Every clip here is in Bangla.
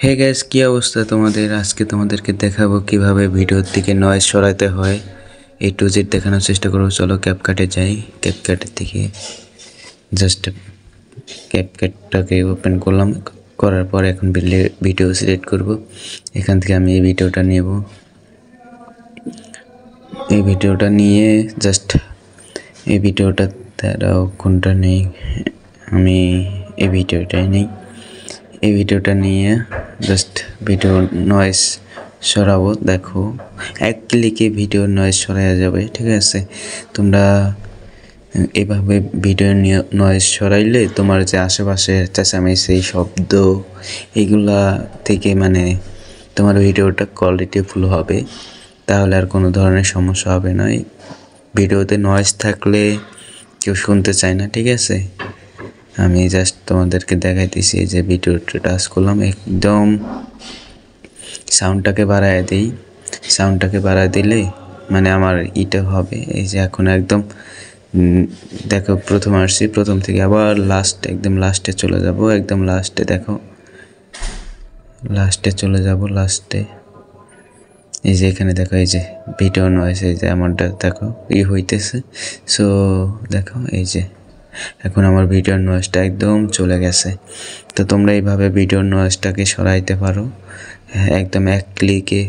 হে গাইস, কি অবস্থা তোমাদের? আজকে তোমাদেরকে দেখাবো কিভাবে ভিডিওর দিকে নয়েজ সরাতে হয়। A to Z দেখানোর চেষ্টা করবো। চলো ক্যাপকাটে যাই। ক্যাপকাটের দিকে জাস্ট ক্যাপকাটটাকে ওপেন করলাম। করার পর এখন ভিডিও সিলেক্ট করব। এখান থেকে আমি এই ভিডিওটা নেব। এই ভিডিওটা নিয়ে জাস্ট এই ভিডিওটা তারাও কোনটা নেই, আমি এই ভিডিওটাই নেই। এই ভিডিওটা নিয়ে জাস্ট ভিডিও নয়েজ সরাবো। দেখো, এক ক্লিকে ভিডিও নয়েজ সরাইয়া যাবে। ঠিক আছে, তোমরা এভাবে ভিডিও নয়েজ সরাইলে তোমার যে আশেপাশে চেঁচামেচি শব্দ এইগুলা থেকে মানে তোমার ভিডিওটা কোয়ালিটিফুল হবে। তাহলে আর কোনো ধরনের সমস্যা হবে না। ভিডিওতে নয়েজ থাকলে কেউ শুনতে চায় না। ঠিক আছে, আমি জাস্ট তোমাদেরকে দেখাইতেছি যে ভিডিওটা টাচ করলাম, একদম সাউন্ডটাকে বাড়ায় দিই। সাউন্ডটাকে বাড়ায় দিলে মানে আমার ইটা হবে। এই যে এখন একদম দেখো, প্রথম আসছি, প্রথম থেকে আবার একদম লাস্টে চলে যাব। একদম লাস্টে দেখো, লাস্টে চলে যাব। লাস্টে এই যে এখানে দেখো, এই যে ভিডিও নয়েজ, এই যে আমারটা দেখো হইতেছে। সো দেখো, এই যে এখন আমার ভিডিওর নয়েজটা একদম চলে গেছে। তো তোমরা এইভাবে ভিডিওর নয়েজটাকে সরাইতে পারো। একদম এক ক্লিকে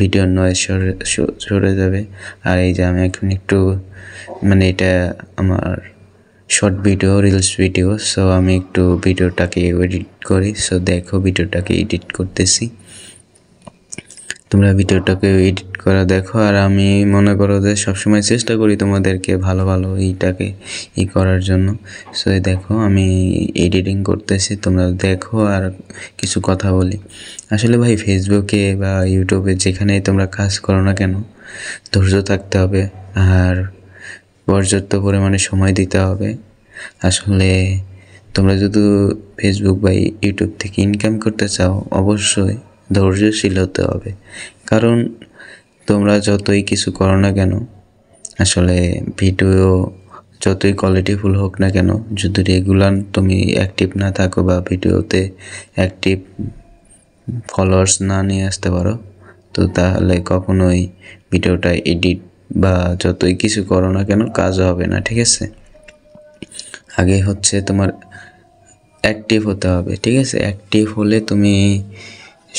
ভিডিওর নয়েজ সরে যাবে। আর এই যে আমি এখন একটু মানে এটা আমার short video, reels video. So আমি একটু ভিডিওটাকে এডিট করি। সো দেখো, ভিডিওটাকে এডিট করতেছি। তোমরা ভিডিওটাকে এডিট করা দেখো। আর আমি মনে করো যে সবসময় চেষ্টা করি তোমাদেরকে ভালো ভালো এইটাকে করার জন্য। সো দেখো, আমি এডিটিং করতেছি, তোমরা দেখো। আর কিছু কথা বলি। আসলে ভাই, ফেসবুকে বা ইউটিউবে যেখানেই তোমরা কাজ করো না কেন, ধৈর্য থাকতে হবে আর পর্যাপ্ত পরিমাণে সময় দিতে হবে। আসলে তোমরা যদি ফেসবুক বা ইউটিউব থেকে ইনকাম করতে চাও, অবশ্যই ধৈর্যশীল হতে হবে। কারণ তোমরা যতই কিছু করো না কেন, আসলে ভিডিও যতই কোয়ালিটিফুল হোক না কেন, যদি রেগুলার তুমি অ্যাক্টিভ না থাকো বা ভিডিওতে অ্যাক্টিভ ফলোয়ার্স না নিয়ে আসতে পারো, তো তাহলে কখনোই ভিডিওটা এডিট বা যতই কিছু করো না কেন কাজ হবে না। ঠিক আছে, আগে হচ্ছে তোমার অ্যাক্টিভ হতে হবে। ঠিক আছে, অ্যাক্টিভ হলে তুমি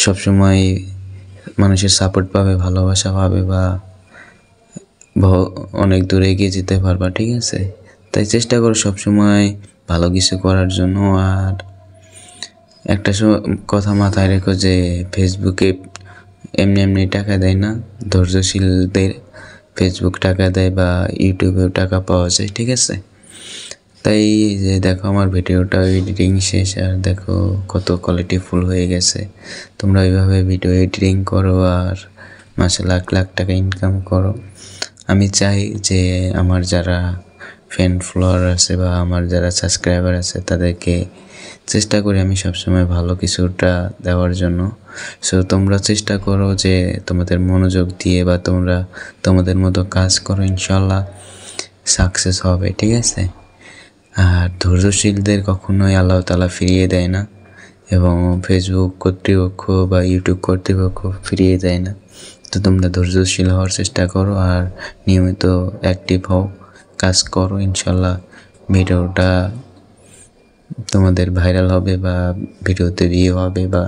সবসময় মানুষের সাপোর্ট পাবে, ভালোবাসা পাবে বা অনেক দূরে এগিয়ে যেতে পারবা। ঠিক আছে, তাই চেষ্টা করো সবসময় ভালো কিছু করার জন্য। আর একটা কথা মাথায় রেখো যে ফেসবুকে এমনি এমনি টাকা দেয় না, ধৈর্যশীলদের ফেসবুক টাকা দেয় বা ইউটিউবেও টাকা পাওয়া যায়। ঠিক আছে, তাই যে দেখো, আমার ভিডিওটা এডিটিং শেষ। আর দেখো কত কোয়ালিটিফুল হয়ে গেছে। তোমরা এইভাবে ভিডিও এডিটিং করো আর মাসে লাখ লাখ টাকা ইনকাম করো। আমি চাই যে আমার যারা ফ্যান ফলোয়ার আছে বা আমার যারা সাবস্ক্রাইবার আছে, তাদেরকে চেষ্টা করি আমি সবসময় ভালো কিছুটা দেওয়ার জন্য। সো তোমরা চেষ্টা করো যে তোমাদের মনোযোগ দিয়ে বা তোমরা তোমাদের মতো কাজ করো, ইনশাল্লাহ সাকসেস হবে। ঠিক আছে, আর ধৈর্যশীলদের কখনোই আল্লাহ তাআলা ফিরিয়ে দেয় না, এবং ফেসবুক কর্তৃপক্ষ বা ইউটিউব কর্তৃপক্ষ ফিরিয়ে দেয় না। তো তোমরা ধৈর্যশীল হওয়ার চেষ্টা করো আর নিয়মিত অ্যাক্টিভ হও, কাজ করো। ইনশাল্লাহ ভিডিওটা তোমাদের ভাইরাল হবে বা ভিডিওতে ভিউ হবে বা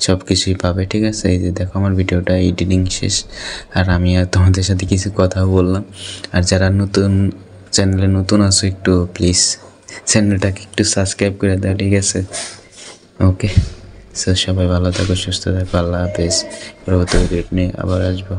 সব কিছুই পাবে। ঠিক আছে, এই যে দেখো, আমার ভিডিওটা এডিটিং শেষ। আর আমি আর তোমাদের সাথে কিছু কথা বললাম। আর যারা নতুন চ্যানেলে নতুন আছো, একটু প্লিজ চ্যানেলটাকে একটু সাবস্ক্রাইব করে দাও। ঠিক আছে, ওকে। সো সবাই ভালো থাকো, সুস্থ থাকো, আল্লাহ হাফেজ। পরবর্তী ভিডিও নিয়ে আবার আসবো।